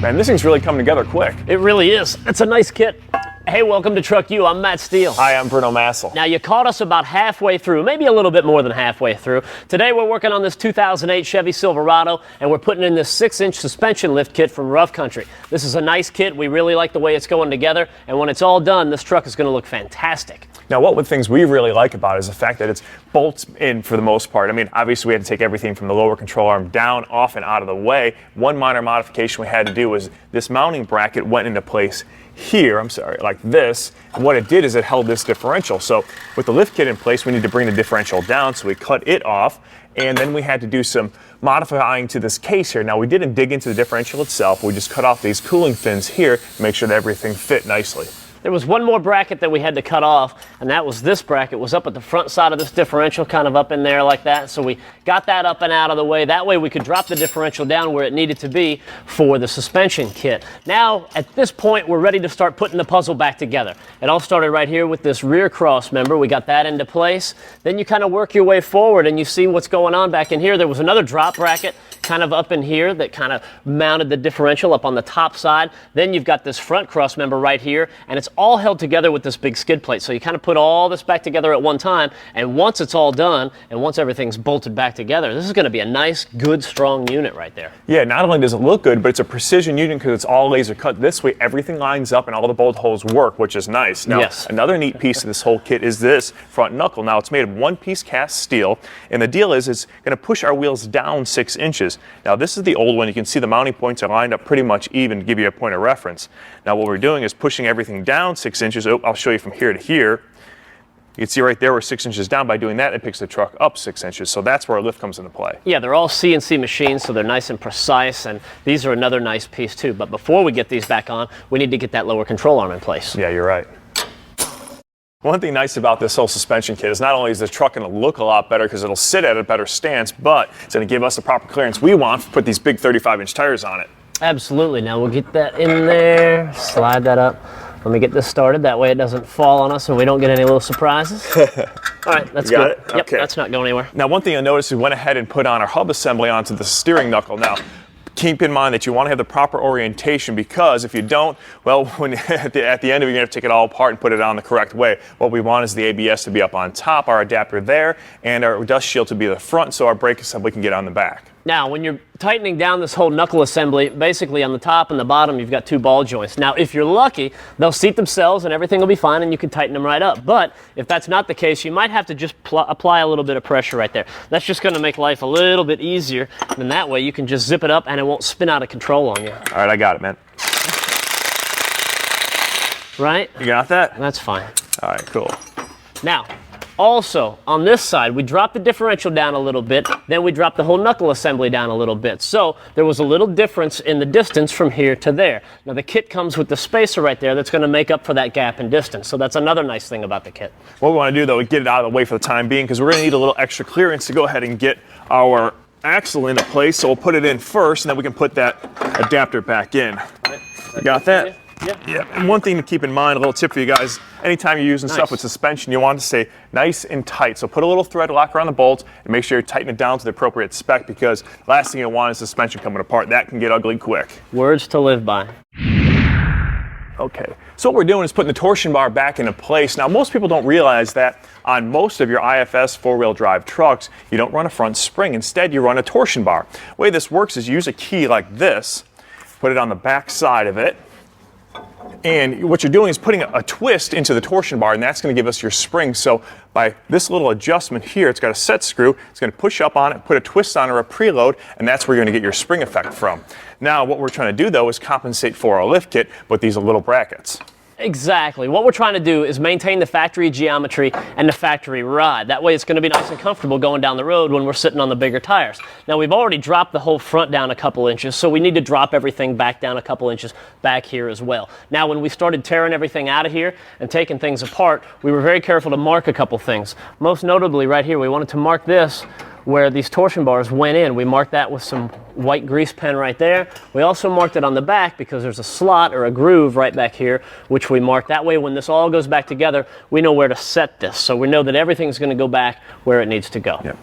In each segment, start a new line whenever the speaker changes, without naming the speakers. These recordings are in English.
Man, this thing's really coming together quick.
It really is. It's a nice kit. Hey, welcome to Truck U. I'm Matt Steele.
Hi, I'm Bruno Massel.
Now, you caught us about halfway through, maybe a little bit more than halfway through. Today, we're working on this 2008 Chevy Silverado, and we're putting in this 6-inch suspension lift kit from Rough Country. This is a nice kit. We really like the way it's going together, and when it's all done, this truck is going to look fantastic.
Now, one of the things we really like about it is the fact that it's bolts in for the most part. I mean, obviously, we had to take everything from the lower control arm down, off, and out of the way. One minor modification we had to do was this mounting bracket went into place here, like this, and what it did is it held this differential. So with the lift kit in place, we need to bring the differential down, so we cut it off, and then we had to do some modifying to this case here. Now, we didn't dig into the differential itself, we just cut off these cooling fins here to make sure that everything fit nicely.
There was one more bracket that we had to cut off, and that was this bracket. It was up at the front side of this differential, kind of up in there like that. So we got that up and out of the way. That way we could drop the differential down where it needed to be for the suspension kit. Now, at this point, we're ready to start putting the puzzle back together. It all started right here with this rear cross member. We got that into place. Then you kind of work your way forward, and you see what's going on back in here. There was another drop bracket kind of up in here that kind of mounted the differential up on the top side. Then you've got this front cross member right here, and it's all held together with this big skid plate. So you kind of put all this back together at one time, and once it's all done, and once everything's bolted back together, this is going to be a nice, good, strong unit right there.
Yeah, not only does it look good, but it's a precision unit because it's all laser cut. This way, everything lines up and all the bolt holes work, which is nice. Now,
yes.
Another neat piece of this whole kit is this front knuckle. Now, it's made of one-piece cast steel, and the deal is it's going to push our wheels down 6 inches. Now, this is the old one. You can see the mounting points are lined up pretty much even to give you a point of reference. Now, what we're doing is pushing everything down 6 inches. Oh, I'll show you from here to here. You can see right there we're 6 inches down. By doing that, it picks the truck up 6 inches. So that's where our lift comes into play.
Yeah, they're all CNC machines, so they're nice and precise, and these are another nice piece too. But before we get these back on, we need to get that lower control arm in place.
Yeah, you're right. One thing nice about this whole suspension kit is not only is the truck going to look a lot better because it'll sit at a better stance, but it's going to give us the proper clearance we want to put these big 35-inch tires on it.
Absolutely. Now we'll get that in there, slide that up. Let me get this started. That way it doesn't fall on us and we don't get any little surprises. All right, that's good.
It?
Yep,
okay.
That's not going anywhere.
Now, one thing you'll notice, we went ahead and put on our hub assembly onto the steering knuckle. Now, keep in mind that you want to have the proper orientation because if you don't, well, when at the end of it, you're going to have to take it all apart and put it on the correct way. What we want is the ABS to be up on top, our adapter there, and our dust shield to be the front so our brake assembly can get on the back.
Now, when you're tightening down this whole knuckle assembly, basically on the top and the bottom, you've got 2 ball joints. Now, if you're lucky, they'll seat themselves and everything will be fine and you can tighten them right up. But if that's not the case, you might have to just apply a little bit of pressure right there. That's just going to make life a little bit easier. And that way you can just zip it up and it won't spin out of control on you.
All right, I got it, man.
Right?
You got that?
That's fine.
All right, cool.
Now, also, on this side, we dropped the differential down a little bit, then we dropped the whole knuckle assembly down a little bit. So there was a little difference in the distance from here to there. Now the kit comes with the spacer right there that's going to make up for that gap in distance. So that's another nice thing about the kit.
What we want to do, though, is get it out of the way for the time being because we're going to need a little extra clearance to go ahead and get our axle into place. So we'll put it in first, and then we can put that adapter back in. You got that? Yeah. And one thing to keep in mind, a little tip for you guys, anytime you're using stuff with suspension, you want to stay nice and tight. So put a little thread lock around the bolt and make sure you tighten it down to the appropriate spec because last thing you want is suspension coming apart. That can get ugly quick.
Words to live by.
Okay, so what we're doing is putting the torsion bar back into place. Now, most people don't realize that on most of your IFS four-wheel drive trucks, you don't run a front spring. Instead, you run a torsion bar. The way this works is you use a key like this, put it on the back side of it, and what you're doing is putting a twist into the torsion bar, and that's going to give us your spring. So by this little adjustment here, it's got a set screw, it's going to push up on it, put a twist on or a preload, and that's where you're going to get your spring effect from. Now, what we're trying to do, though, is compensate for our lift kit with these little brackets.
Exactly. What we're trying to do is maintain the factory geometry and the factory ride. That way it's going to be nice and comfortable going down the road when we're sitting on the bigger tires. Now we've already dropped the whole front down a couple inches, so we need to drop everything back down a couple inches back here as well. Now when we started tearing everything out of here and taking things apart, we were very careful to mark a couple things. Most notably right here, we wanted to mark this where these torsion bars went in. We marked that with some white grease pen right there. We also marked it on the back because there's a slot or a groove right back here, which we marked. That way when this all goes back together, we know where to set this. So we know that everything's going to go back where it needs to go.
Yep.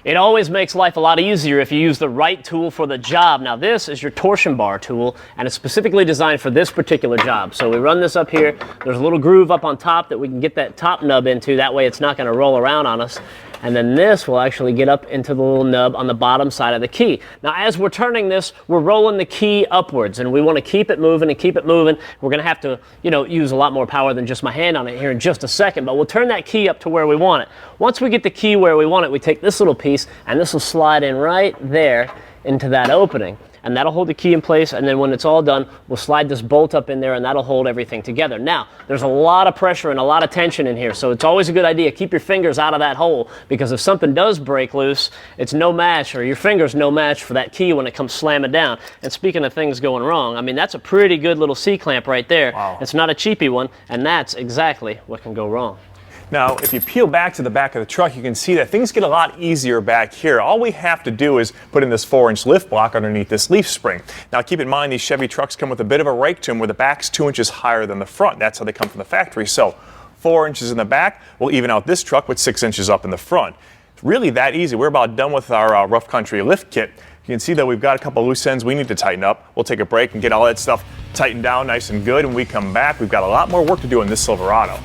It always makes life a lot easier if you use the right tool for the job. Now this is your torsion bar tool, and it's specifically designed for this particular job. So we run this up here. There's a little groove up on top that we can get that top nub into. That way it's not going to roll around on us. And then this will actually get up into the little nub on the bottom side of the key. Now as we're turning this, we're rolling the key upwards, and we want to keep it moving and keep it moving. We're going to have to, use a lot more power than just my hand on it here in just a second, but we'll turn that key up to where we want it. Once we get the key where we want it, we take this little piece, and this will slide in right there into that opening. And that'll hold the key in place, and then when it's all done, we'll slide this bolt up in there, and that'll hold everything together. Now, there's a lot of pressure and a lot of tension in here, so it's always a good idea. Keep your fingers out of that hole, because if something does break loose, it's no match, or your finger's no match for that key when it comes slamming down. And speaking of things going wrong, I mean, that's a pretty good little C-clamp right there.
Wow.
It's not a cheapy one, and that's exactly what can go wrong.
Now, if you peel back to the back of the truck, you can see that things get a lot easier back here. All we have to do is put in this 4-inch lift block underneath this leaf spring. Now, keep in mind, these Chevy trucks come with a bit of a rake to them where the back's 2 inches higher than the front. That's how they come from the factory. So 4 inches in the back will even out this truck with 6 inches up in the front. It's really that easy. We're about done with our rough country lift kit. You can see that we've got a couple loose ends we need to tighten up. We'll take a break and get all that stuff tightened down nice and good. When we come back, we've got a lot more work to do in this Silverado.